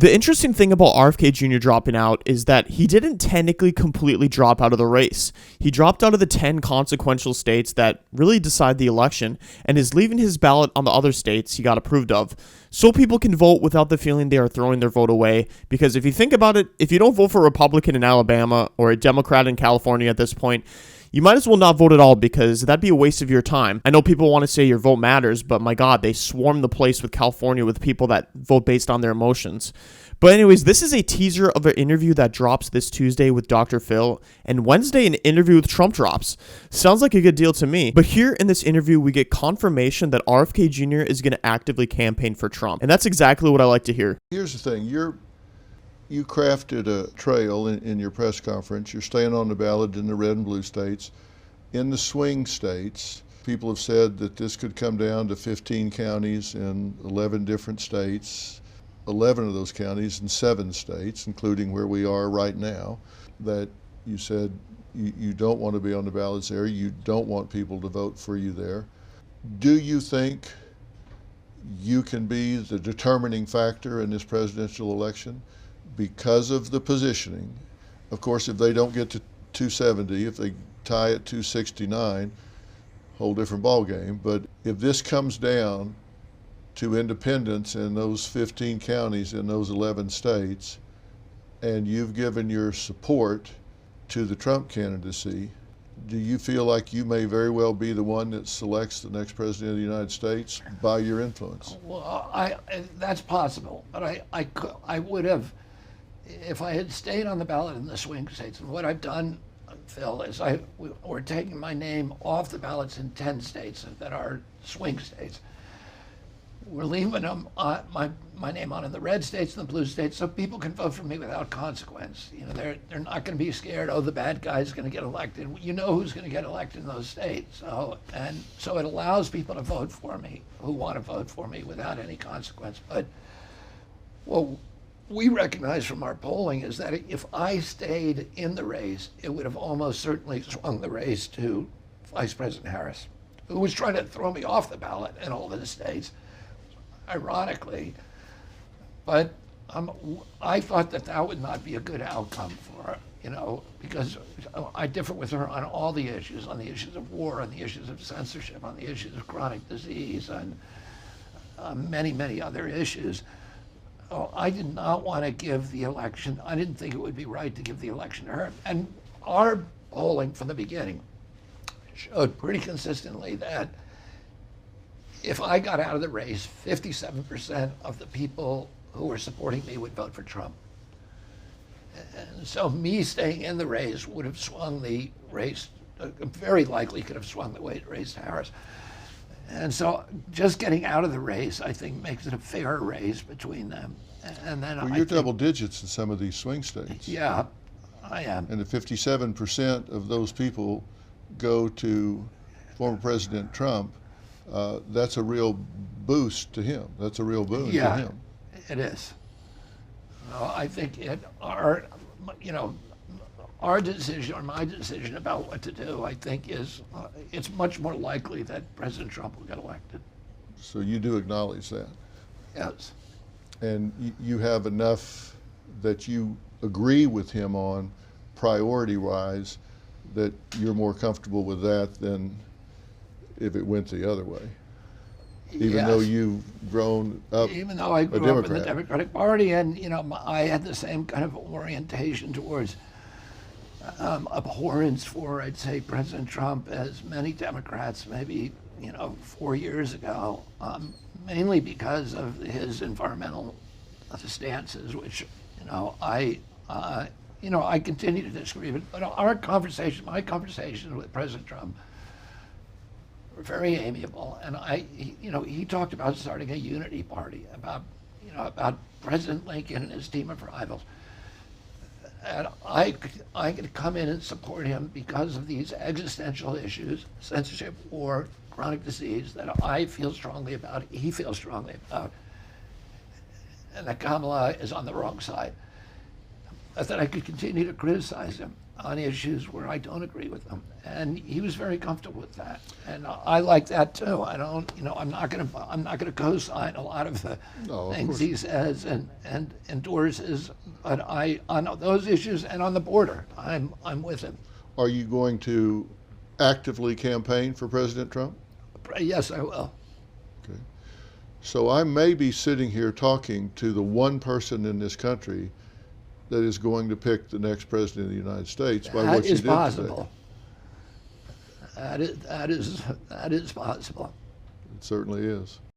The interesting thing about RFK Jr. dropping out is that he didn't technically completely drop out of the race. He dropped out of the 10 consequential states that really decide the election and is leaving his ballot on the other states he got approved of, so people can vote without the feeling they are throwing their vote away. Because if you think about it, if you don't vote for a Republican in Alabama or a Democrat in California at this point, you might as well not vote at all, because that'd be a waste of your time. I know people want to say your vote matters, but my God, they swarm the place with California with people that vote based on their emotions. But anyways, this is a teaser of an interview that drops this Tuesday with Dr. Phil, and Wednesday an interview with Trump drops. Sounds like a good deal to me. But here in this interview, we get confirmation that RFK Jr. is going to actively campaign for Trump. And that's exactly what I like to hear. Here's the thing. You crafted a trail in your press conference. You're staying on the ballot in the red and blue states. In the swing states, people have said that this could come down to 15 counties in 11 different states, 11 of those counties in 7 states, including where we are right now, that you said you don't want to be on the ballots there. You don't want people to vote for you there. Do you think you can be the determining factor in this presidential election? Because of the positioning. Of course, if they don't get to 270, if they tie at 269, whole different ballgame. But if this comes down to independents in those 15 counties in those 11 states, and you've given your support to the Trump candidacy, do you feel like you may very well be the one that selects the next president of the United States by your influence? Well, that's possible, but I would have, if I had stayed on the ballot in the swing states. And what I've done, Phil, is we're taking my name off the ballots in 10 states that are swing states. We're leaving them my name on in the red states and the blue states, so people can vote for me without consequence. You know, they're not going to be scared. Oh, the bad guy's going to get elected. You know who's going to get elected in those states. So it allows people to vote for me who want to vote for me without any consequence. But well, we recognize from our polling is that if I stayed in the race, it would have almost certainly swung the race to Vice President Harris, who was trying to throw me off the ballot in all of the states, ironically. But I thought that would not be a good outcome for her, because I differ with her on all the issues, on the issues of war, on the issues of censorship, on the issues of chronic disease, and many, many other issues. I did not want to give the election. I didn't think it would be right to give the election to her. And our polling from the beginning showed pretty consistently that if I got out of the race, 57% of the people who were supporting me would vote for Trump. And so me staying in the race would have swung the race, very likely could have swung the race to Harris. And so just getting out of the race, I think, makes it a fair race between them. And then you're double digits in some of these swing states. Yeah, I am. And if 57% of those people go to former President Trump, that's a real boost to him. That's a real boon to him. It is. I think our decision, or my decision about what to do, I think it's much more likely that President Trump will get elected. So you do acknowledge that? Yes. And you have enough that you agree with him on priority-wise that you're more comfortable with that than if it went the other way? Even though you've grown up Even though I grew up in the Democratic Party, and I had the same kind of orientation towards abhorrence for, I'd say, President Trump as many Democrats, maybe 4 years ago, mainly because of his environmental stances, which I continue to disagree with. But my conversations with President Trump were very amiable, and he talked about starting a unity party, about President Lincoln and his team of rivals. And I could come in and support him because of these existential issues, censorship, war, chronic disease, that I feel strongly about, he feels strongly about, and that Kamala is on the wrong side. that I could continue to criticize him on issues where I don't agree with him, and he was very comfortable with that, and I like that too. I don't, I'm not gonna co-sign a lot of the No, of things course. he says and endorses, but on those issues and on the border, I'm with him. Are you going to actively campaign for President Trump? Yes, I will. Okay. So I may be sitting here talking to the one person in this country that is going to pick the next president of the United States by That what you is did today. possible. That is possible. It certainly is.